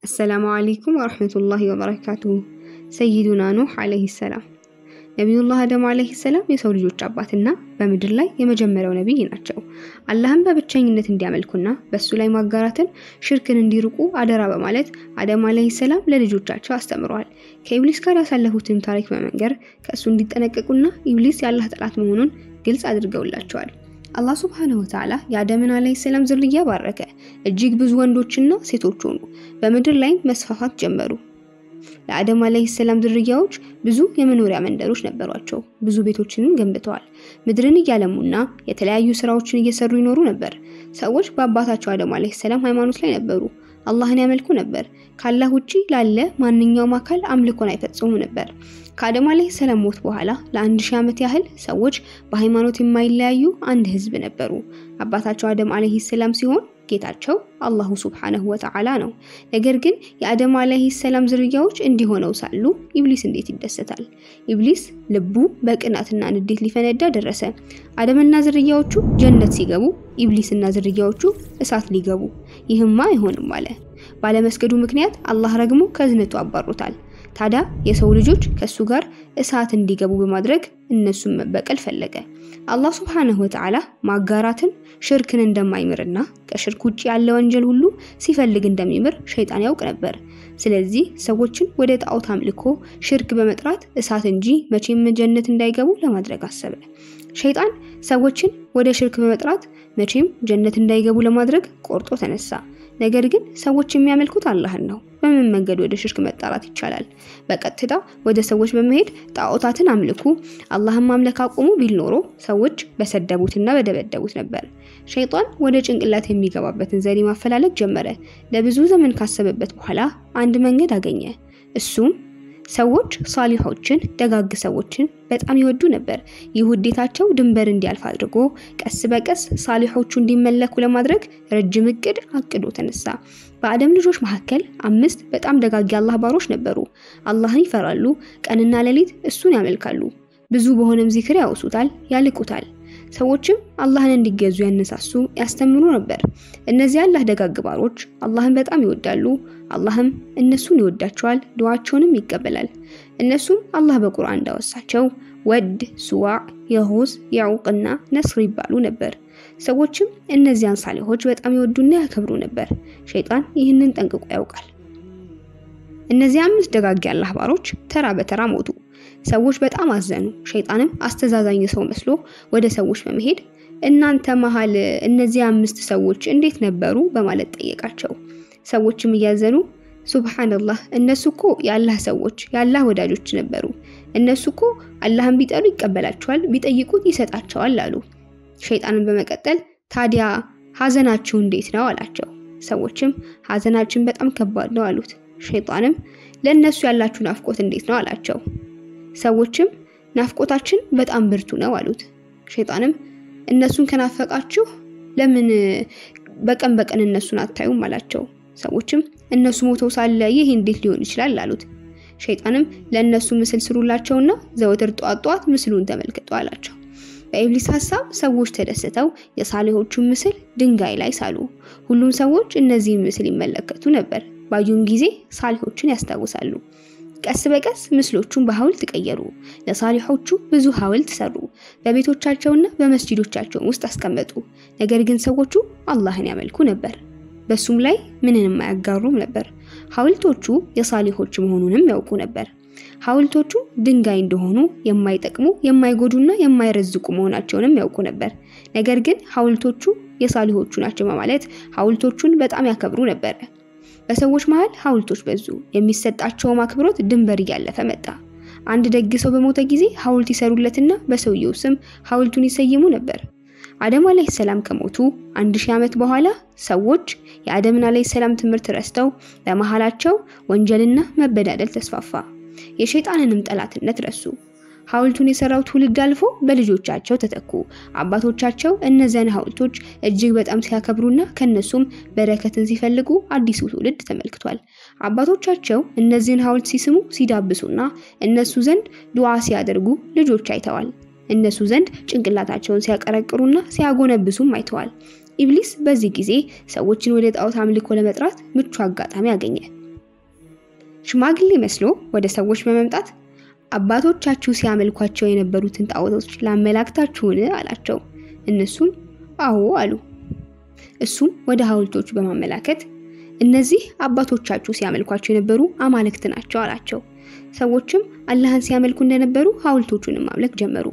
السلام عليكم ورحمة الله وبركاته. سيدنا نوح عليه السلام نبي الله آدم عليه السلام የሰው ልጆች አባትና በምድር ላይ የመጀመሪያው ነብይ ናቸው። አላህም በብቸኝነት እንዲያመልኩና በሱ ላይ ማጋራትን ሽርክን እንዲርቁ አደራ በማለት አደም አለይሂ ሰላም ለልጆቻቸው አስተምረዋል። ከኢብሊስ ጋር ያሳለፉትን ታሪክ በመንገር ከሱ እንዲጠነቀቁና ኢብሊስ ያላህ ጠላት መሆኑን ግልጽ አድርገውላቸዋል። አላህ Subhanahu Wa Ta'ala የአደምን አለይሂ ሰላም ዝርያ ባረከ። እጅግ ብዙ ወንዶችና ሴቶች ሆኑ። በምድር ላይ መስፋፋት ጀመሩ። ለአደም አለይሂ ሰላም ዝርያዎች ብዙ የመኖሪያ መንደሮች ነበሯቸው። ብዙ ቤቶችንም ገንብተዋል። ምድርን እያለሙና የተለያዩ ስራዎችን እየሰሩ ይኖሩ ነበር። ሰዎች በአባታቸው አደም አለይሂ ሰላም ሃይማኖት ላይ ነበሩ። አላህን ያመልኩ ነበር። ካላህ ውጪ ላለ ማንኛውም አካል አምልኮን አይፈጽሙም ነበር። ከአደም አለይሂ ሰላም ሞት በኋላ ለ1000 ዓመት ያህል ሰዎች በሃይማኖት የማይለያዩ አንድ ህዝብ ነበሩ። አባታቸው አደም አለይሂ ሰላም ሲሆን ጌታቸው አላሁ Subhanahu Wa Ta'ala ነው። ነገር ግን የአደም አለይሂ ሰላም ዝርያዎች እንዲሆነው ሳሉ ኢብሊስ እንዴት ይደሰታል? ኢብሊስ ልቡ በቅናትና ንዴት ሊፈነዳ ደረሰ። አደምና ዝርያዎቹ ጀነት ሲገቡ ኢብሊስና ዝርያዎቹ እሳት ሊገቡ ይህማ አይሆንም አለ። ባለመስገዱ ምክንያት አላህ ረግሞ ከዝነቱ አባሮታል። ታዲያ የሰው ልጆች ከሱ ጋር እሳት እንዲገቡ በማድረግ እነሱን መበቀል ፈለገ። አላህ Subhanahu Wa Ta'ala ማጋራትን ሽርክን እንደማይምርና ከሽርክ ውጪ ያለ ወንጀል ሁሉ ሲፈልግ እንደሚምር ሸይጣን ያውቅ ነበር። ስለዚህ ሰዎችን ወደ ጣዖት አምልኮ ሽርክ በመጥራት እሳት እንጂ መቼም ጀነት እንዳይገቡ ለማድረግ አሰበ። ሸይጣን ሰዎችን ወደ ሽርክ በመጥራት መቼም ጀነት እንዳይገቡ ለማድረግ ቆርጦ ተነሳ። ነገር ግን ሰዎች የሚያመልኩት አላህን ነው። በምን መንገድ ወደ ሽርክ መጣራት ይቻላል? በቀጥታ ወደ ሰዎች በመሄድ ጣዖታትን አምልኩ አላህን ማምለክ አቁሙ ቢል ኖሮ ሰዎች በሰደቡትና በደበደቡት ነበር። ሸይጣን ወደ ጭንቅላት የሚገባበትን ዘዴ ማፈላለግ ጀመረ። ለብዙ ዘመን ካሰበበት በኋላ አንድ መንገድ አገኘ። እሱም ሰዎች ሷሊሖችን ደጋግ ሰዎችን በጣም ይወዱ ነበር። ይሁዲታቸው ድንበር እንዲያልፍ አድርጎ ቀስ በቀስ ሷሊሖቹ እንዲመለኩ ለማድረግ ረጅም እቅድ አቅዶ ተነሳ። በአደም ልጆች መካከል 5 በጣም ደጋግ አላህ ባሮች ነበሩ። አላህን ይፈራሉ፣ ቀንና ሌሊት እሱን ያመልካሉ። ብዙ በሆነም ዚክር ያውሱታል፣ ያልቁታል። ሰዎችም አላህን እንዲገዙ ያነሳሱ ያስተምሩ ነበር። እነዚህ አላህ ደጋግ ባሮች አላህን በጣም ይወዳሉ። አላህም እነሱን ይወዳቸዋል፣ ዱዓቸውንም ይቀበላል። እነሱም አላህ በቁርአን እንዳወሳቸው ወድ፣ ሱዋዕ፣ የሁዝ፣ ያዑቅና ነስር ይባሉ ነበር። ሰዎችም እነዚያን ሳሊሖች በጣም ይወዱና ያከብሩ ነበር። ሸይጣን ይህንን ጠንቅቆ ያውቃል። እነዚህ 5 ደጋግ አላህ ባሮች ተራ በተራ ሞቱ። ሰዎች በጣም አዘኑ። ሸይጣንም አስተዛዛኝ ሰው መስሎ ወደ ሰዎች በመሄድ እናንተ መሃል እነዚህ 5 ሰዎች እንዴት ነበሩ በማለት ጠየቃቸው። ሰዎችም እያዘኑ ሱብሃንአላህ እነሱኮ የአላህ ሰዎች የአላህ ወዳጆች ነበሩ። እነሱኮ አላህን ቢጠሩ ይቀበላቸዋል፣ ቢጠይቁት ይሰጣቸዋል አሉ። ሸይጣንን በመቀጠል ታዲያ ሐዘናችሁ እንዴት ነው አላቸው። ሰዎችም ሐዘናችን በጣም ከባድ ነው አሉት። ሸይጣንም ለነሱ ያላችሁ ናፍቆት እንዴት ነው አላቸው። ሰዎችም ናፍቆታችን በጣም ብርቱ ነው አሉት። ሸይጣንም እነሱን ከናፈቃችሁ ለምን በቀን በቀን እነሱን አታዩም አላቸው። ሰዎችም እነሱ ሞተው ሳለ ይህ እንዴት ሊሆን ይችላል አሉት። ሸይጣንም ለነሱ ምስል ስሩላቸውና ዘወትር ጧት ምስሉን ተመልከቱ አላቸው። በኢብሊስ ሐሳብ ሰዎች ተደስተው የሳሊሖቹን ምስል ድንጋይ ላይ ሳሉ። ሁሉም ሰዎች እነዚህን ምስል ይመለከቱ ነበር። ባዩን ጊዜ ሳሊሖችን ያስታውሳሉ። ቀስ በቀስ ምስሎቹን በሐውልት ቀየሩ። ለሳሊሖቹ ብዙ ሐውልት ሰሩ። በቤቶቻቸውና በመስጂዶቻቸው ውስጥ አስቀመጡ። ነገር ግን ሰዎቹ አላህን ያመልኩ ነበር። በሱም ላይ ምንንም አያጋሩም ነበር። ሐውልቶቹ የሳሊሖች መሆኑንም ያውቁ ነበር። ሐውልቶቹ ድንጋይ እንደሆኑ የማይጠቅሙ የማይጎዱና የማይረዝቁ መሆናቸውንም ያውቁ ነበር። ነገር ግን ሐውልቶቹ የሳሊሖቹ ናቸው በማለት ሐውልቶቹን በጣም ያከብሩ ነበር። በሰዎች መሃል ሐውልቶች በዙ። የሚሰጣቸው አክብሮት ድንበር እያለፈ መጣ። አንድ ደግ ሰው በሞተ ጊዜ ሐውልት ይሰሩለትና በሰውየው ስም ሐውልቱን ይሰይሙ ነበር። አደም አለይሂ ሰላም ከሞቱ 1000 ዓመት በኋላ ሰዎች የአደምን አለይሂ ሰላም ትምህርት ረስተው በመሃላቸው ወንጀልና መበዳደል ተስፋፋ። የሸይጣንንም ጠላትነት ረሱ። ሐውልቱን የሰራው ትውልድ አልፎ በልጆቻቸው ተተኩ። አባቶቻቸው እነዚያን ሐውልቶች እጅግ በጣም ሲያከብሩና ከነሱም በረከትን ሲፈልጉ አዲሱ ትውልድ ተመልክቷል። አባቶቻቸው እነዚህን ሐውልት ሲስሙ ሲዳብሱና እነሱ ዘንድ ዱዓ ሲያደርጉ ልጆች አይተዋል። እነሱ ዘንድ ጭንቅላታቸውን ሲያቀረቅሩና ሲያጎነብሱም አይተዋል። ኢብሊስ በዚህ ጊዜ ሰዎችን ወደ ጣዖት አምልኮ ለመጥራት ምቹ አጋጣሚ አገኘ። ሽማግሌ መስሎ ወደ ሰዎች በመምጣት አባቶቻችሁ ሲያመልኳቸው የነበሩትን ጣዖቶች ላመላክታችሁን አላቸው። እነሱም አዎ አሉ። እሱም ወደ ሐውልቶቹ በማመላከት እነዚህ አባቶቻችሁ ሲያመልኳቸው የነበሩ አማልክት ናቸው አላቸው። ሰዎችም አላህን ሲያመልኩ እንደነበሩ ሐውልቶቹንም ማምለክ ጀመሩ።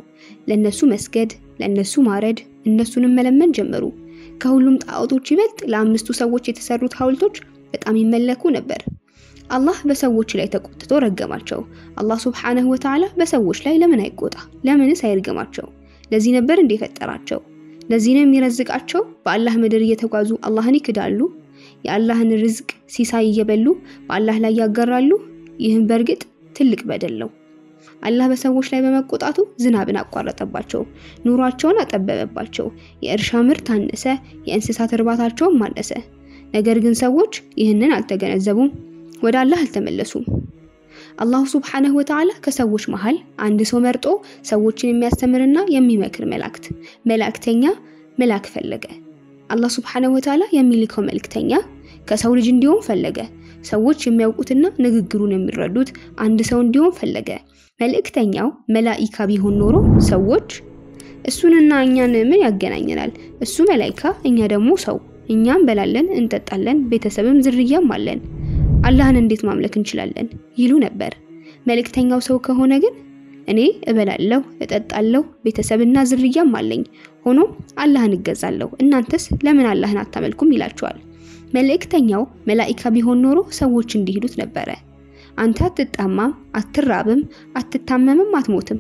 ለነሱ መስገድ፣ ለነሱ ማረድ፣ እነሱንም መለመን ጀመሩ። ከሁሉም ጣዖቶች ይበልጥ ለአምስቱ ሰዎች የተሰሩት ሐውልቶች በጣም ይመለኩ ነበር። አላህ በሰዎች ላይ ተቆጥቶ ረገማቸው። አላህ ሱብሓነሁ ወተዓላ በሰዎች ላይ ለምን አይቆጣ? ለምንስ አይርገማቸው? ለዚህ ነበር እንደፈጠራቸው። ለዚህ ነው የሚረዝቃቸው። በአላህ ምድር እየተጓዙ አላህን ይክዳሉ። የአላህን ርዝቅ ሲሳይ እየበሉ በአላህ ላይ ያጋራሉ። ይህም በእርግጥ ትልቅ በደል ነው። አላህ በሰዎች ላይ በመቆጣቱ ዝናብን አቋረጠባቸው፣ ኑሯቸውን አጠበበባቸው፣ የእርሻ ምርት አነሰ፣ የእንስሳት እርባታቸውን ማነሰ። ነገር ግን ሰዎች ይህንን አልተገነዘቡም፣ ወደ አላህ አልተመለሱም። አላህ ሱብሓነሁ ወተዓላ ከሰዎች መሃል አንድ ሰው መርጦ ሰዎችን የሚያስተምርና የሚመክር መልእክተኛ መላክ ፈለገ። አላህ ሱብሓነሁ ወተዓላ የሚልከው መልእክተኛ ከሰው ልጅ እንዲሆን ፈለገ። ሰዎች የሚያውቁትና ንግግሩን የሚረዱት አንድ ሰው እንዲሆን ፈለገ። መልእክተኛው መላኢካ ቢሆን ኖሮ ሰዎች እሱንና እኛን ምን ያገናኘናል? እሱ መላኢካ፣ እኛ ደግሞ ሰው፣ እኛም በላለን እንጠጣለን፣ ቤተሰብም ዝርያም አለን፣ አላህን እንዴት ማምለክ እንችላለን ይሉ ነበር። መልእክተኛው ሰው ከሆነ ግን እኔ እበላለሁ፣ እጠጣለሁ፣ ቤተሰብና ዝርያም አለኝ፣ ሆኖ አላህን እገዛለሁ፣ እናንተስ ለምን አላህን አታመልኩም ይላቸዋል። መልእክተኛው መላኢካ ቢሆን ኖሮ ሰዎች እንዲሄዱት ነበረ። አንተ አትጣማም፣ አትራብም፣ አትታመምም፣ አትሞትም።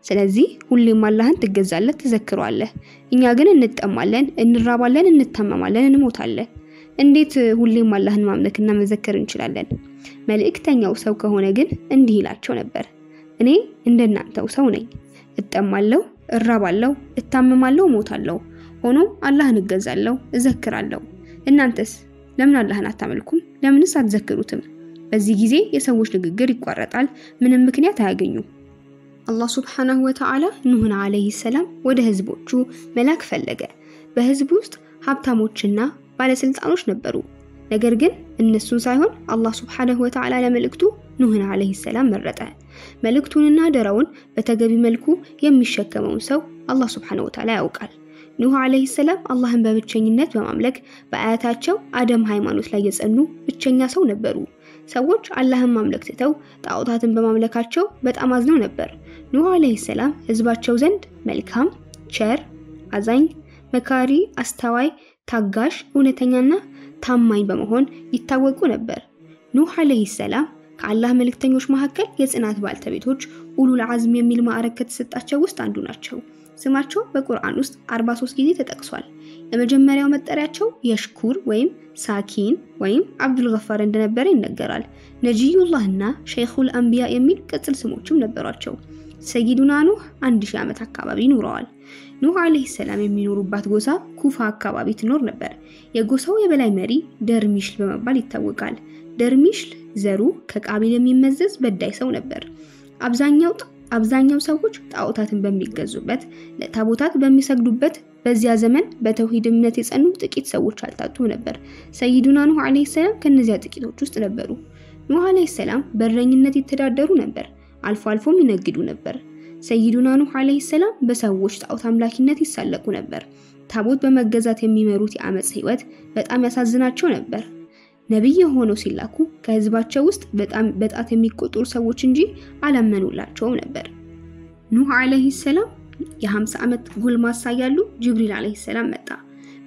ስለዚህ ሁሌም አላህን ትገዛለህ፣ ትዘክረዋለህ። እኛ ግን እንጠማለን፣ እንራባለን፣ እንታመማለን፣ እንሞታለን። እንዴት ሁሌም አላህን ማምለክና መዘከር እንችላለን? መልእክተኛው ሰው ከሆነ ግን እንዲህ ይላቸው ነበር። እኔ እንደናንተው ሰው ነኝ፣ እጠማለሁ፣ እራባለሁ፣ እታመማለሁ፣ እሞታለሁ። ሆኖም አላህን እገዛለሁ፣ እዘክራለሁ። እናንተስ ለምን አላህን አታመልኩም? ለምንስ አትዘክሩትም? በዚህ ጊዜ የሰዎች ንግግር ይቋረጣል፣ ምንም ምክንያት አያገኙም። አላህ ሱብሓነሁ ወተዓላ ኑህን አለይሂ ሰላም ወደ ህዝቦቹ መላክ ፈለገ። በህዝቡ ውስጥ ሀብታሞችና ባለስልጣኖች ነበሩ። ነገር ግን እነሱን ሳይሆን አላህ ሱብሓነሁ ወተዓላ ለመልእክቱ ኑህን አለይሂ ሰላም መረጠ። መልእክቱንና አደራውን በተገቢ መልኩ የሚሸከመውን ሰው አላህ ሱብሓነሁ ወተዓላ ያውቃል። ኑህ አለይሂ ሰላም አላህን በብቸኝነት በማምለክ በአያታቸው አደም ሃይማኖት ላይ የጸኑ ብቸኛ ሰው ነበሩ። ሰዎች አላህን ማምለክ ትተው ጣዖታትን በማምለካቸው በጣም አዝነው ነበር። ኑህ አለይሂ ሰላም ህዝባቸው ዘንድ መልካም፣ ቸር፣ አዛኝ፣ መካሪ፣ አስተዋይ፣ ታጋሽ፣ እውነተኛና ታማኝ በመሆን ይታወቁ ነበር። ኑህ አለይሂ ሰላም ከአላህ መልእክተኞች መካከል የጽናት ባልተቤቶች ኡሉል አዝም የሚል ማዕረግ ከተሰጣቸው ውስጥ አንዱ ናቸው። ስማቸው በቁርአን ውስጥ 43 ጊዜ ተጠቅሷል። የመጀመሪያው መጠሪያቸው የሽኩር ወይም ሳኪን ወይም አብዱል ገፋር እንደነበረ ይነገራል። ነጂዩላህና ሸይኹል አንቢያ የሚል ቅጽል ስሞችም ነበሯቸው። ሰይዱና ኑህ 1000 ዓመት አካባቢ ኖረዋል። ኑህ አለይሂ ሰላም የሚኖሩባት ጎሳ ኩፋ አካባቢ ትኖር ነበር። የጎሳው የበላይ መሪ ደርሚሽል በመባል ይታወቃል። ደርሚሽል ዘሩ ከቃቢል የሚመዘዝ በዳይ ሰው ነበር። አብዛኛው ሰዎች ጣዖታትን በሚገዙበት ለታቦታት በሚሰግዱበት በዚያ ዘመን በተውሂድ እምነት የጸኑ ጥቂት ሰዎች አልታጡ ነበር። ሰይዱና ኑህ አለይሂ ሰላም ከነዚያ ጥቂቶች ውስጥ ነበሩ። ኑህ አለይሂ ሰላም በረኝነት ይተዳደሩ ነበር፣ አልፎ አልፎም ይነግዱ ነበር። ሰይዱና ኑህ አለይሂ ሰላም በሰዎች ጣዖት አምላኪነት ይሳለቁ ነበር። ታቦት በመገዛት የሚመሩት የአመጽ ህይወት በጣም ያሳዝናቸው ነበር። ነብይ ሆነው ሲላኩ ከህዝባቸው ውስጥ በጣት የሚቆጠሩ ሰዎች እንጂ አላመኑላቸውም ነበር። ኑህ አለይሂ ሰላም የ50 ዓመት ጎልማሳ ያሉ ጅብሪል አለይሂ ሰላም መጣ።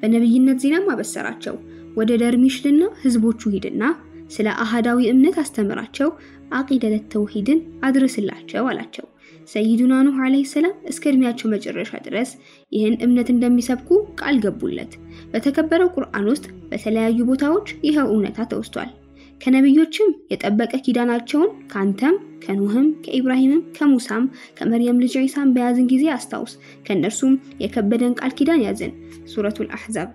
በነብይነት ዜናም አበሰራቸው። ወደ ደርሚሽልና ህዝቦቹ ሂድና ስለ አሃዳዊ እምነት አስተምራቸው፣ አቂደተ ተውሂድን አድርስላቸው አላቸው። ሰይዱና ኑህ አለይሂ ሰላም እስከ እድሜያቸው መጨረሻ ድረስ ይህን እምነት እንደሚሰብኩ ቃል ገቡለት። በተከበረው ቁርአን ውስጥ በተለያዩ ቦታዎች ይሄው እውነታ ተወስቷል። ከነብዮችም የጠበቀ ኪዳናቸውን ካንተም ከኑህም ከኢብራሂምም ከሙሳም ከመርየም ልጅ ኢሳም በያዝን ጊዜ አስታውስ፣ ከነርሱም የከበደን ቃል ኪዳን ያዝን። ሱረቱል አህዛብ።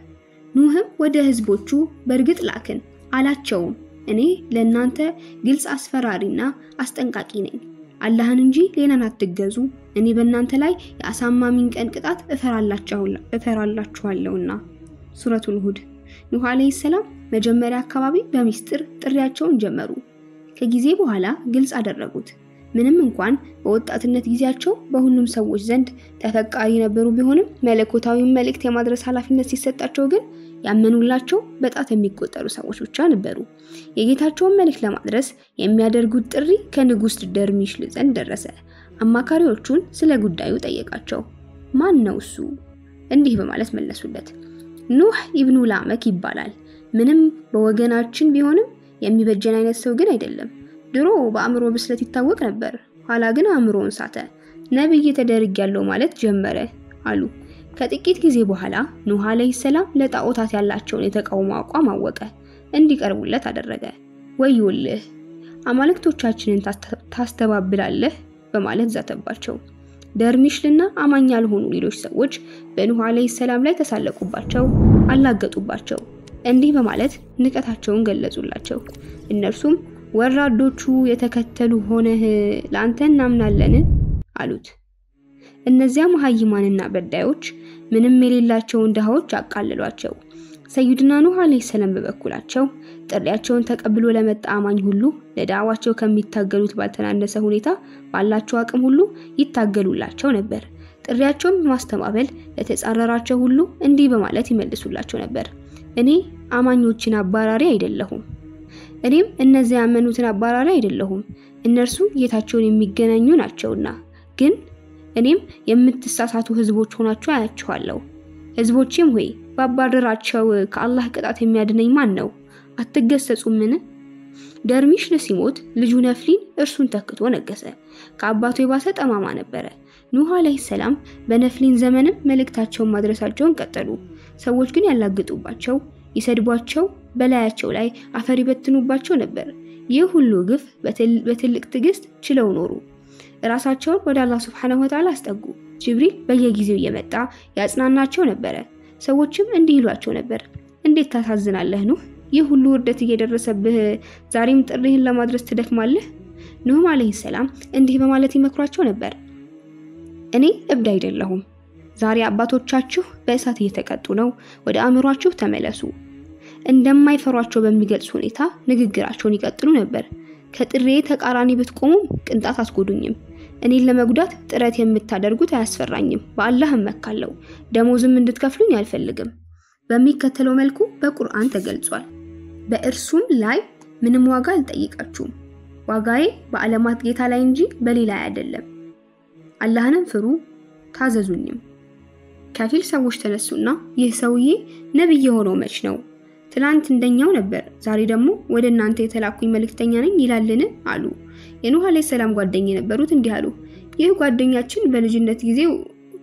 ኑህም ወደ ህዝቦቹ በእርግጥ ላክን አላቸውም፣ እኔ ለእናንተ ግልጽ አስፈራሪና አስጠንቃቂ ነኝ። አላህን እንጂ ሌላን አትገዙ። እኔ በእናንተ ላይ የአሳማሚን ቀን ቅጣት እፈራላችኋለሁና። ሱረቱል ሁድ። ኑህ አለይሂ ሰላም መጀመሪያ አካባቢ በሚስጥር ጥሪያቸውን ጀመሩ። ከጊዜ በኋላ ግልጽ አደረጉት። ምንም እንኳን በወጣትነት ጊዜያቸው በሁሉም ሰዎች ዘንድ ተፈቃሪ ነበሩ ቢሆንም መለኮታዊውን መልእክት የማድረስ ኃላፊነት ሲሰጣቸው ግን ያመኑላቸው በጣት የሚቆጠሩ ሰዎች ብቻ ነበሩ። የጌታቸውን መልእክት ለማድረስ የሚያደርጉት ጥሪ ከንጉስ ደርሚሽል ዘንድ ደረሰ። አማካሪዎቹን ስለ ጉዳዩ ጠየቃቸው። ማን ነው እሱ? እንዲህ በማለት መለሱለት። ኑህ ኢብኑ ላመክ ይባላል። ምንም በወገናችን ቢሆንም የሚበጀን አይነት ሰው ግን አይደለም። ድሮ በአእምሮ ብስለት ይታወቅ ነበር፣ ኋላ ግን አእምሮውን ሳተ። ነብይ ተደርጊያለሁ ማለት ጀመረ አሉ። ከጥቂት ጊዜ በኋላ ኑህ አለይሂ ሰላም ለጣዖታት ያላቸውን የተቃውሞ አቋም አወቀ። እንዲቀርቡለት አደረገ። ወዮልህ፣ አማልክቶቻችንን ታስተባብላለህ በማለት ዛተባቸው። ደርሚሽልና አማኝ ያልሆኑ ሌሎች ሰዎች በኑህ አለይሂ ሰላም ላይ ተሳለቁባቸው፣ አላገጡባቸው። እንዲህ በማለት ንቀታቸውን ገለጹላቸው። እነርሱም ወራዶቹ የተከተሉ ሆነህ ላንተ እናምናለን አሉት። እነዚያ መሃይማንና በዳዮች ምንም የሌላቸውን ድሃዎች አቃለሏቸው። ሰይድና ኑህ አለይሂ ሰላም በበኩላቸው ጥሪያቸውን ተቀብሎ ለመጣ አማኝ ሁሉ ለዳዕዋቸው ከሚታገሉት ባልተናነሰ ሁኔታ ባላቸው አቅም ሁሉ ይታገሉላቸው ነበር። ጥሪያቸውን በማስተባበል ለተጻረራቸው ሁሉ እንዲህ በማለት ይመልሱላቸው ነበር። እኔ አማኞችን አባራሪ አይደለሁም፣ እኔም እነዚያ ያመኑትን አባራሪ አይደለሁም። እነርሱ ጌታቸውን የሚገናኙ ናቸውና። ግን እኔም የምትሳሳቱ ህዝቦች ሆናችሁ አያችኋለሁ። ህዝቦቼም ሆይ ባባረራቸው ከአላህ ቅጣት የሚያድነኝ ማን ነው? አትገሰጹምን? ደርሚሽል ሲሞት ልጁ ነፍሊን እርሱን ተክቶ ነገሰ። ከአባቱ የባሰ ጠማማ ነበረ። ኑህ አለይሂ ሰላም በነፍሊን ዘመንም መልእክታቸውን ማድረሳቸውን ቀጠሉ። ሰዎች ግን ያላግጡባቸው፣ ይሰድቧቸው፣ በላያቸው ላይ አፈር ይበትኑባቸው ነበር። ይህ ሁሉ ግፍ በትልቅ ትዕግስት ችለው ኖሩ። ራሳቸውን ወደ አላህ Subhanahu Wa Ta'ala አስጠጉ። ጅብሪል በየጊዜው እየመጣ ያጽናናቸው ነበር። ሰዎችም እንዲህ ይሏቸው ነበር፣ እንዴት ታሳዝናለህ ኑህ? ይህ ሁሉ ውርደት እየደረሰብህ ዛሬም ጥሪህን ለማድረስ ትደክማለህ? ኑህ አለይሂ ሰላም እንዲህ በማለት ይመክሯቸው ነበር። እኔ እብድ አይደለሁም። ዛሬ አባቶቻችሁ በእሳት እየተቀጡ ነው። ወደ አእምሯችሁ ተመለሱ። እንደማይፈሯቸው በሚገልጽ ሁኔታ ንግግራቸውን ይቀጥሉ ነበር። ከጥሬ ተቃራኒ ብትቆሙም ቅንጣት አትጎዱኝም። እኔን ለመጉዳት ጥረት የምታደርጉት አያስፈራኝም። በአላህ እመካለሁ። ደሞዝም እንድትከፍሉኝ አልፈልግም። በሚከተለው መልኩ በቁርአን ተገልጿል። በእርሱም ላይ ምንም ዋጋ አልጠይቃችሁም። ዋጋዬ በዓለማት ጌታ ላይ እንጂ በሌላ አይደለም። አላህንም ፍሩ ታዘዙኝም። ከፊል ሰዎች ተነሱና ይህ ሰውዬ ነብይ የሆነው መች ነው? ትላንት እንደኛው ነበር፣ ዛሬ ደግሞ ወደ እናንተ የተላኩኝ መልእክተኛ ነኝ ይላልን አሉ። የኑህ አለይሂ ሰላም ጓደኛ የነበሩት እንዲህ አሉ። ይህ ጓደኛችን በልጅነት ጊዜው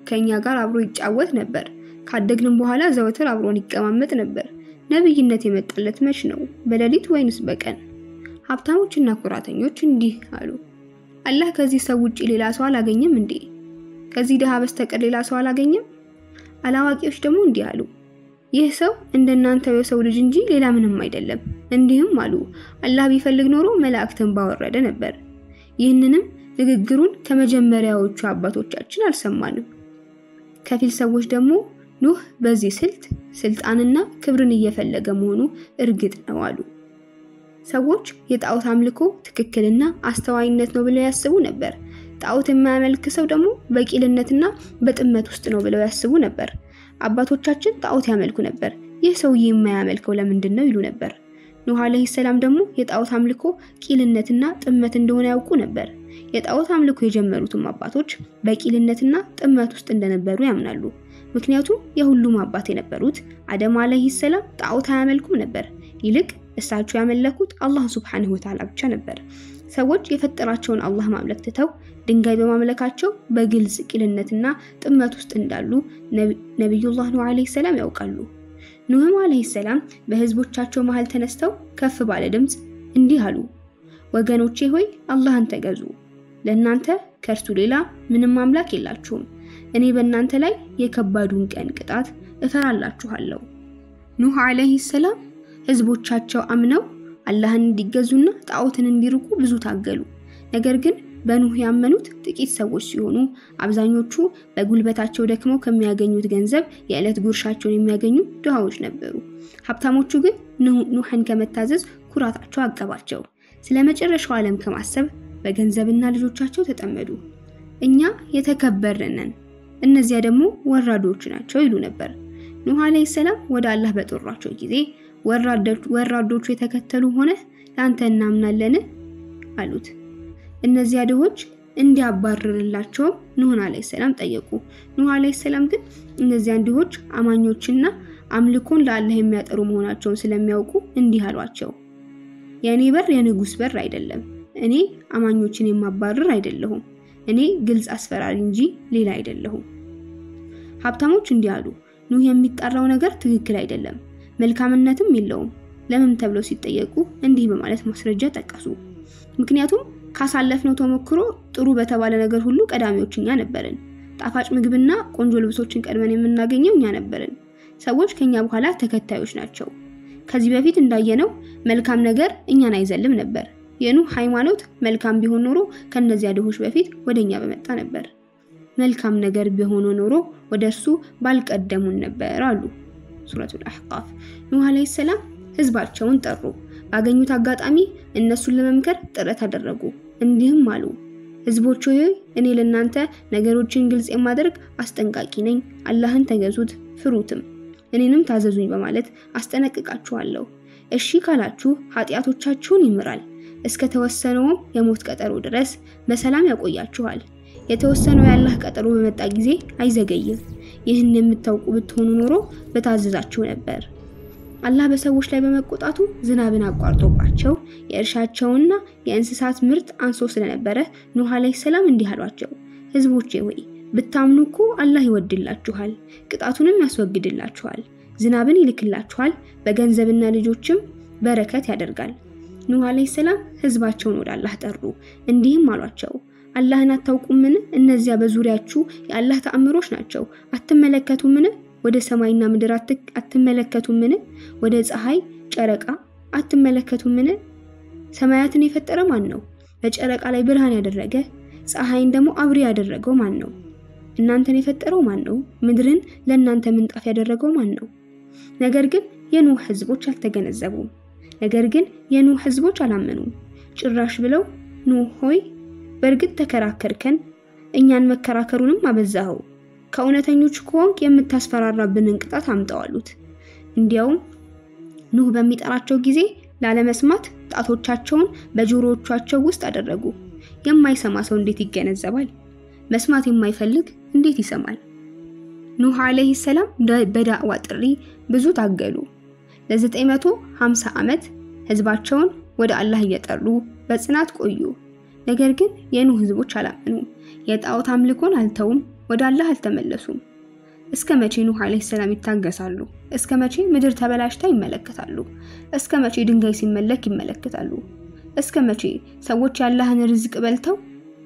ከኛ ጋር አብሮ ይጫወት ነበር። ካደግንም በኋላ ዘወትር አብሮን ይቀማመጥ ነበር። ነብይነት የመጣለት መች ነው? በሌሊት ወይንስ በቀን? ሀብታሞችና ኩራተኞች እንዲህ አሉ። አላህ ከዚህ ሰው ውጪ ሌላ ሰው አላገኘም እንዴ? ከዚህ ደሃ በስተቀር ሌላ ሰው አላገኘም? አላዋቂዎች ደግሞ እንዲህ አሉ። ይህ ሰው እንደናንተው የሰው ልጅ እንጂ ሌላ ምንም አይደለም። እንዲህም አሉ። አላህ ቢፈልግ ኖሮ መላእክትን ባወረደ ነበር። ይህንንም ንግግሩን ከመጀመሪያዎቹ አባቶቻችን አልሰማንም። ከፊል ሰዎች ደግሞ ኑህ በዚህ ስልጣንና ክብርን እየፈለገ መሆኑ እርግጥ ነው አሉ። ሰዎች የጣዖት አምልኮ ትክክልና አስተዋይነት ነው ብለው ያስቡ ነበር። ጣዖት የማያመልክ ሰው ደግሞ በቂልነትና በጥመት ውስጥ ነው ብለው ያስቡ ነበር። አባቶቻችን ጣዖት ያመልኩ ነበር። ይህ ሰውዬ የማያመልከው ለምንድን ነው ይሉ ነበር። ኑህ አለይሂ ሰላም ደግሞ የጣዖት አምልኮ ቂልነትና ጥመት እንደሆነ ያውቁ ነበር። የጣዖት አምልኮ የጀመሩትም አባቶች በቂልነትና ጥመት ውስጥ እንደነበሩ ያምናሉ። ምክንያቱም የሁሉም አባት የነበሩት አደም አለይሂ ሰላም ጣዖት አያመልኩም ነበር። ይልቅ እሳቸው ያመለኩት አላህ Subhanahu Wa Ta'ala ብቻ ነበር። ሰዎች የፈጠራቸውን አላህ ማምለክ ትተው ድንጋይ በማምለካቸው በግልጽ ቂልነትና ጥመት ውስጥ እንዳሉ ነብዩላህ ኑህ አለይሂ ሰላም ያውቃሉ። ኑህ አለይሂ ሰላም በህዝቦቻቸው መሃል ተነስተው ከፍ ባለ ድምጽ እንዲህ አሉ። ወገኖቼ ሆይ አላህን ተገዙ። ለእናንተ ከርሱ ሌላ ምንም አምላክ የላችሁም። እኔ በእናንተ ላይ የከባዱን ቀን ቅጣት እፈራላችኋለሁ። ኑህ አለይሂ ሰላም ህዝቦቻቸው አምነው አላህን እንዲገዙና ጣዖትን እንዲርቁ ብዙ ታገሉ። ነገር ግን በኑህ ያመኑት ጥቂት ሰዎች ሲሆኑ አብዛኞቹ በጉልበታቸው ደክመው ከሚያገኙት ገንዘብ የዕለት ጉርሻቸውን የሚያገኙ ድሃዎች ነበሩ። ሀብታሞቹ ግን ኑህን ከመታዘዝ ኩራታቸው አቀባቸው። ስለመጨረሻው ዓለም ከማሰብ በገንዘብና ልጆቻቸው ተጠመዱ። እኛ የተከበርን ነን፣ እነዚያ ደግሞ ወራዶች ናቸው ይሉ ነበር። ኑህ አለይሂ ሰላም ወደ አላህ በጠራቸው ጊዜ ወራዶቹ የተከተሉ ሆነ ለአንተ እናምናለን አሉት። እነዚያ ድሆች እንዲያባርርላቸው ኑህ አለይሂ ሰላም ጠየቁ። ኑህ አለይሂ ሰላም ግን እነዚያን ድሆች አማኞችና አምልኮን ለአላህ የሚያጠሩ መሆናቸውን ስለሚያውቁ እንዲህ አሏቸው፣ የኔ በር የንጉስ በር አይደለም፣ እኔ አማኞችን የማባርር አይደለሁም፣ እኔ ግልጽ አስፈራሪ እንጂ ሌላ አይደለሁም። ሀብታሞች እንዲህ አሉ፣ ኑህ የሚጣራው ነገር ትክክል አይደለም፣ መልካምነትም የለውም። ለምን ተብለው ሲጠየቁ እንዲህ በማለት ማስረጃ ጠቀሱ። ምክንያቱም ካሳለፍነው ተሞክሮ ጥሩ በተባለ ነገር ሁሉ ቀዳሚዎች እኛ ነበርን። ጣፋጭ ምግብና ቆንጆ ልብሶችን ቀድመን የምናገኘው እኛ ነበርን። ሰዎች ከኛ በኋላ ተከታዮች ናቸው። ከዚህ በፊት እንዳየነው መልካም ነገር እኛን አይዘልም ነበር። የኑህ ሃይማኖት መልካም ቢሆን ኖሮ ከነዚያ ድሆች በፊት ወደኛ በመጣ ነበር። መልካም ነገር ቢሆን ኖሮ ወደርሱ ባልቀደሙን ነበር አሉ። ሱረቱል አህቃፍ። ኑህ አለይሂ ሰላም ህዝባቸውን ጠሩ። ባገኙት አጋጣሚ እነሱን ለመምከር ጥረት አደረጉ። እንዲህም አሉ፣ ህዝቦች ሆይ እኔ ለእናንተ ነገሮችን ግልጽ የማደርግ አስጠንቃቂ ነኝ። አላህን ተገዙት፣ ፍሩትም፣ እኔንም ታዘዙኝ በማለት አስጠነቅቃችኋለሁ። እሺ ካላችሁ ኃጢያቶቻችሁን ይምራል፣ እስከ ተወሰነው የሞት ቀጠሮ ድረስ በሰላም ያቆያችኋል። የተወሰነው ያላህ ቀጠሮ በመጣ ጊዜ አይዘገይም። ይህን የምታውቁ ብትሆኑ ኖሮ በታዘዛችሁ ነበር። አላህ በሰዎች ላይ በመቆጣቱ ዝናብን አቋርጦባቸው የእርሻቸውና የእንስሳት ምርት አንሶ ስለነበረ ኑህ አለይሂ ሰላም እንዲህ አሏቸው፣ ህዝቦቼ ሆይ ብታምኑ እኮ አላህ ይወድላችኋል፣ ቅጣቱንም ያስወግድላችኋል፣ ዝናብን ይልክላችኋል፣ በገንዘብና ልጆችም በረከት ያደርጋል። ኑህ አለይሂ ሰላም ህዝባቸውን ወደ አላህ ጠሩ። እንዲህም አሏቸው፣ አላህን አታውቁምን? እነዚያ በዙሪያችሁ የአላህ ተአምሮች ናቸው። አትመለከቱምን? ወደ ሰማይና ምድር አትመለከቱምን? ወደ ፀሐይ፣ ጨረቃ አትመለከቱምን? ሰማያትን የፈጠረ ማን ነው? በጨረቃ ላይ ብርሃን ያደረገ፣ ፀሐይን ደግሞ አብሪ ያደረገው ማን ነው? እናንተን የፈጠረው ማን ነው? ምድርን ለእናንተ ምንጣፍ ያደረገው ማን ነው? ነገር ግን የኑህ ህዝቦች አልተገነዘቡም። ነገር ግን የኑህ ህዝቦች አላመኑም። ጭራሽ ብለው ኑህ ሆይ በእርግጥ ተከራከርከን፣ እኛን መከራከሩንም አበዛኸው። ከእውነተኞች ከሆንክ የምታስፈራራብንን ቅጣት አምጣዋሉት። እንዲያውም ኑህ በሚጠራቸው ጊዜ ላለመስማት ጣቶቻቸውን በጆሮዎቻቸው ውስጥ አደረጉ። የማይሰማ ሰው እንዴት ይገነዘባል? መስማት የማይፈልግ እንዴት ይሰማል? ኑህ አለይሂ ሰላም በዳዕዋ ጥሪ ብዙ ታገሉ። ለ950 ዓመት ህዝባቸውን ወደ አላህ እየጠሩ በጽናት ቆዩ። ነገር ግን የኑህ ህዝቦች አላመኑም። የጣዖት አምልኮን አልተውም፣ ወደ አላህ አልተመለሱም። እስከ መቼ ኑህ አለይሂ ሰላም ይታገሳሉ? እስከ መቼ ምድር ተበላሽታ ይመለከታሉ? እስከ መቼ ድንጋይ ሲመለክ ይመለከታሉ? እስከ መቼ ሰዎች ያላህን ርዝቅ በልተው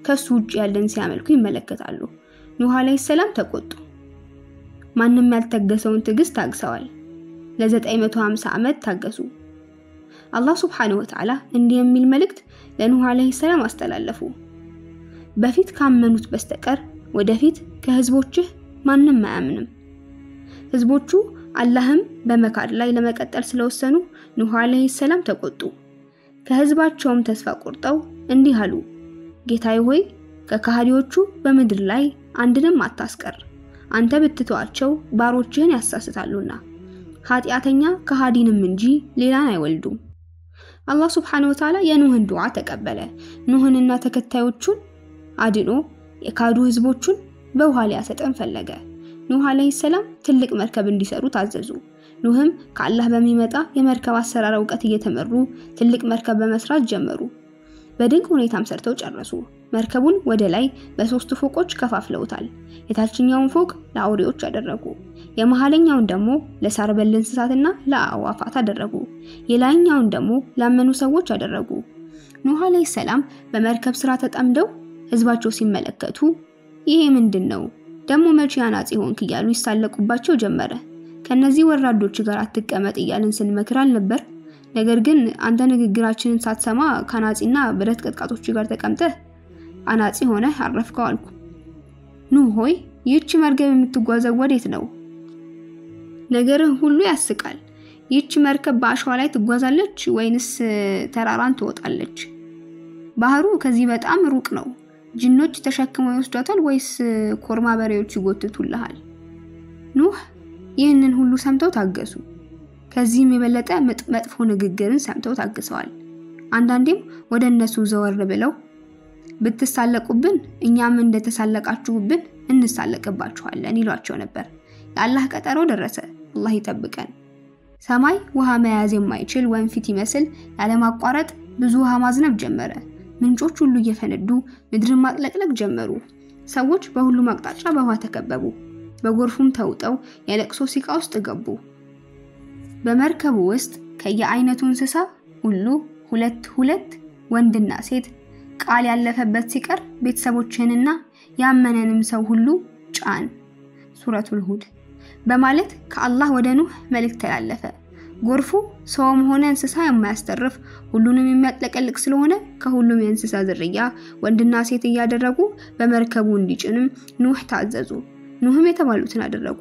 ከሱ ውጭ ያለን ሲያመልኩ ይመለከታሉ? ኑህ አለይሂ ሰላም ተቆጡ። ማንም ያልተገሰውን ትዕግስት ታግሰዋል። ለ950 ዓመት ታገሱ። አላህ ሱብሓነሁ ወተዓላ እንዲህ የሚል መልእክት ለኑህ አለይሂ ሰላም አስተላለፉ። በፊት ካመኑት በስተቀር ወደፊት ከህዝቦችህ ማንም አያምንም። ህዝቦቹ አላህም በመካድ ላይ ለመቀጠል ስለወሰኑ ኑህ አለይሂ ሰላም ተቆጡ። ከህዝባቸውም ተስፋ ቆርጠው እንዲህ አሉ፣ ጌታዬ ሆይ ከካህዲዎቹ በምድር ላይ አንድንም አታስቀር። አንተ ብትተዋቸው ባሮችህን ያሳስታሉና ኃጢአተኛ ከሃዲንም እንጂ ሌላን አይወልዱም። አላህ ሱብሓነሁ ወተዓላ የኑህን ዱዓ ተቀበለ። ኑህንና ተከታዮቹን አድኖ የካዱ ህዝቦቹን በውሃ ሊያሰጠም ፈለገ። ኑህ አለይሂ ሰላም ትልቅ መርከብ እንዲሰሩ ታዘዙ። ኑህም ከአላህ በሚመጣ የመርከብ አሰራር ዕውቀት እየተመሩ ትልቅ መርከብ በመስራት ጀመሩ። በድንቅ ሁኔታም ሰርተው ጨረሱ። መርከቡን ወደ ላይ በ3 ፎቆች ከፋፍለውታል። የታችኛውን ፎቅ ለአውሬዎች አደረጉ፣ የመሃለኛውን ደግሞ ለሳር በል እንስሳትና ለአዕዋፋት አደረጉ፣ የላይኛውን ደግሞ ላመኑ ሰዎች አደረጉ። ኑህ አለይሂ ሰላም በመርከብ ስራ ተጠምደው ህዝባቸው ሲመለከቱ ይሄ ምንድነው ደግሞ መቼ አናጺ ሆንክ እያሉ ይሳለቁባቸው ጀመረ። ከነዚህ ወራዶች ጋር አትቀመጥ እያልን ስንመክራል ነበር። ነገር ግን አንተ ንግግራችንን ሳትሰማ ካናጺና ብረት ቀጥቃጦች ጋር ተቀምጠህ አናጺ ሆነ አረፍከው አልኩ። ኑህ ሆይ ይህች መርከብ የምትጓዘው ወዴት ነው? ነገርህ ሁሉ ያስቃል። ይህች መርከብ በአሸዋ ላይ ትጓዛለች ወይንስ ተራራን ትወጣለች? ባህሩ ከዚህ በጣም ሩቅ ነው። ጅኖች ተሸክመው ይወስዷታል ወይስ ኮርማ በሬዎች ይጎትቱልሃል? ኑህ ይህንን ሁሉ ሰምተው ታገሱ። ከዚህም የበለጠ መጥፎ ንግግርን ሰምተው ታግሰዋል። አንዳንዴም ወደ እነሱ ዘወር ብለው ብትሳለቁብን እኛም እንደተሳለቃችሁብን እንሳለቅባችኋለን ይሏቸው ነበር። የአላህ ቀጠሮ ደረሰ። አላህ ይጠብቀን። ሰማይ ውሃ መያዝ የማይችል ወንፊት ይመስል ያለማቋረጥ ብዙ ውሃ ማዝነብ ጀመረ። ምንጮች ሁሉ እየፈነዱ ምድርን ማጥለቅለቅ ጀመሩ። ሰዎች በሁሉም አቅጣጫ በውሃ ተከበቡ። በጎርፉም ተውጠው የለቅሶ ሲቃ ውስጥ ገቡ። በመርከቡ ውስጥ ከየአይነቱ እንስሳ ሁሉ ሁለት ወንድና ሴት ቃል ያለፈበት ሲቀር ቤተሰቦችንና ያመነንም ሰው ሁሉ ጫን። ሱረቱል ሁድ በማለት ከአላህ ወደ ኑህ መልእክት ተላለፈ። ጎርፉ ሰውም ሆነ እንስሳ የማያስተርፍ ሁሉንም የሚያጥለቀልቅ ስለሆነ ከሁሉም የእንስሳ ዝርያ ወንድና ሴት እያደረጉ በመርከቡ እንዲጭንም ኑህ ታዘዙ። ኑህም የተባሉትን አደረጉ።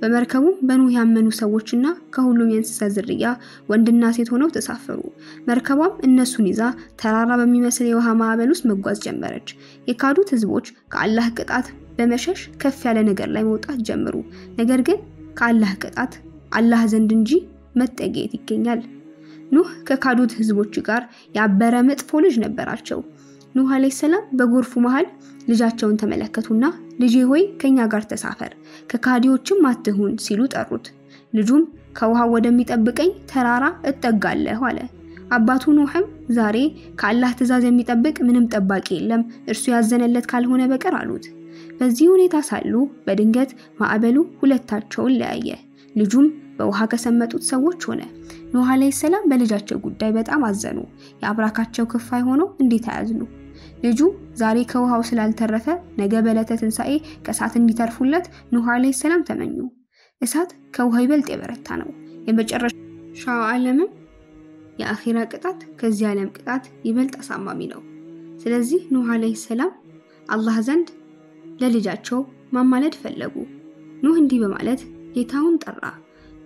በመርከቡ በኑህ ያመኑ ሰዎችና ከሁሉም የእንስሳ ዝርያ ወንድና ሴት ሆነው ተሳፈሩ። መርከቧም እነሱን ይዛ ተራራ በሚመስል የውሃ ማዕበል ውስጥ መጓዝ ጀመረች። የካዱት ህዝቦች ከአላህ ቅጣት በመሸሽ ከፍ ያለ ነገር ላይ መውጣት ጀመሩ። ነገር ግን ከአላህ ቅጣት አላህ ዘንድ እንጂ መጠጊያ ይገኛል። ኑህ ከካዱት ህዝቦች ጋር ያበረ መጥፎ ልጅ ነበራቸው። ኑህ አለይሂ ሰላም በጎርፉ መሃል ልጃቸውን ተመለከቱና ልጄ ሆይ ከኛ ጋር ተሳፈር፣ ከካዲዎችም አትሁን ሲሉ ጠሩት። ልጁም ከውሃው ወደሚጠብቀኝ ተራራ እጠጋለሁ አለ። አባቱ ኑህም ዛሬ ከአላህ ትእዛዝ የሚጠብቅ ምንም ጠባቂ የለም እርሱ ያዘነለት ካልሆነ በቀር አሉት። በዚህ ሁኔታ ሳሉ በድንገት ማዕበሉ ሁለታቸውን ለያየ። ልጁም በውሃ ከሰመጡት ሰዎች ሆነ። ኑህ አለይሂ ሰላም በልጃቸው ጉዳይ በጣም አዘኑ። የአብራካቸው ክፋይ ሆነው እንዴት አያዝኑ? ልጁ ዛሬ ከውሃው ስላልተረፈ ነገ በዕለተ ትንሣኤ ከእሳት እንዲተርፉለት ኑህ አለይሂ ሰላም ተመኙ። እሳት ከውሃ ይበልጥ የበረታ ነው። የመጨረሻው ዓለምም የአኺራ ቅጣት ከዚህ ዓለም ቅጣት ይበልጥ አሳማሚ ነው። ስለዚህ ኑህ አለይሂ ሰላም አላህ ዘንድ ለልጃቸው ማማለድ ፈለጉ። ኑህ እንዲህ በማለት ጌታውን ጠራ።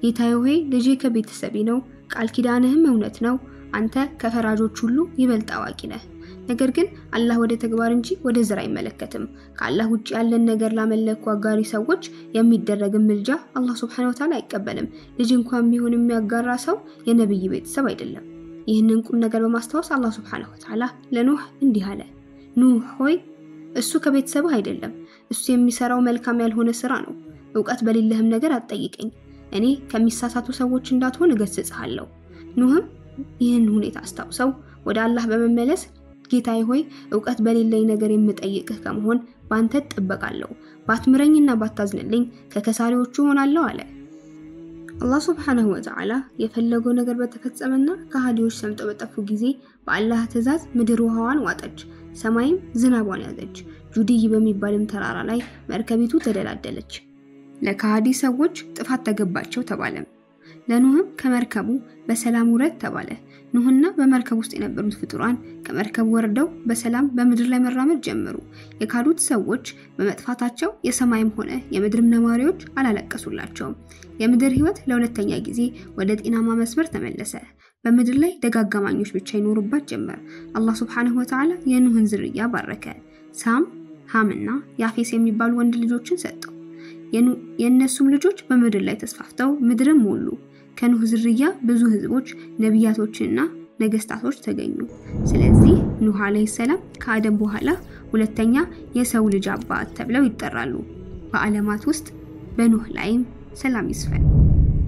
ጌታዬ ሆይ ልጄ ከቤተሰቤ ነው፣ ቃል ኪዳንህም እውነት ነው። አንተ ከፈራጆች ሁሉ ይበልጥ አዋቂ ነህ። ነገር ግን አላህ ወደ ተግባር እንጂ ወደ ዘር አይመለከትም። ከአላህ ውጪ ያለን ነገር ላመለኩ አጋሪ ሰዎች የሚደረግ ምልጃ አላህ Subhanahu Wa Ta'ala አይቀበልም። ልጅ እንኳን ቢሆን የሚያጋራ ሰው የነብይ ቤተሰብ አይደለም። ይህንን ቁም ነገር በማስተዋወስ አላህ Subhanahu Wa Ta'ala ለኑህ እንዲህ አለ። ኑህ ሆይ እሱ ከቤተሰብህ አይደለም። እሱ የሚሰራው መልካም ያልሆነ ስራ ነው። ዕውቀት በሌለህም ነገር አትጠይቀኝ። እኔ ከሚሳሳቱ ሰዎች እንዳትሆን እገስጽሃለሁ። ኑህም ይህን ሁኔታ አስታውሰው ወደ አላህ በመመለስ ጌታዬ ሆይ ዕውቀት በሌለኝ ነገር የምጠይቅህ ከመሆን ባንተ ተጠበቃለሁ። ባትምረኝና ባታዝንልኝ ከከሳሪዎቹ ሆናለሁ አለ። አላህ Subhanahu Wa Ta'ala የፈለገው ነገር በተፈጸመና ከሃዲዎች ሰምጠው በጠፉ ጊዜ በአላህ ትእዛዝ ምድር ውሃዋን ዋጠች፣ ሰማይም ዝናቧን ያዘች። ጁዲይ በሚባልም ተራራ ላይ መርከቢቱ ተደላደለች። ለካሃዲ ሰዎች ጥፋት ተገባቸው ተባለ። ለኑህም ከመርከቡ በሰላም ውረድ ተባለ። ኑህና በመርከቡ ውስጥ የነበሩት ፍጡራን ከመርከቡ ወርደው በሰላም በምድር ላይ መራመድ ጀመሩ። የካዱት ሰዎች በመጥፋታቸው የሰማይም ሆነ የምድር ነዋሪዎች አላለቀሱላቸውም። የምድር ህይወት ለሁለተኛ ጊዜ ወደ ጤናማ መስመር ተመለሰ። በምድር ላይ ደጋጋማኞች ብቻ ይኖሩባት ጀመር። አላህ Subhanahu Wa Ta'ala የኑህን ዝርያ ባረከ። ሳም፣ ሃምና ያፌስ የሚባሉ ወንድ ልጆችን ሰጠው። የነሱም ልጆች በምድር ላይ ተስፋፍተው ምድርን ሞሉ። ከኑህ ዝርያ ብዙ ህዝቦች፣ ነቢያቶችና ነገስታቶች ተገኙ። ስለዚህ ኑህ አለይሂ ሰላም ከአደም በኋላ ሁለተኛ የሰው ልጅ አባት ተብለው ይጠራሉ። በዓለማት ውስጥ በኑህ ላይም ሰላም ይስፈን።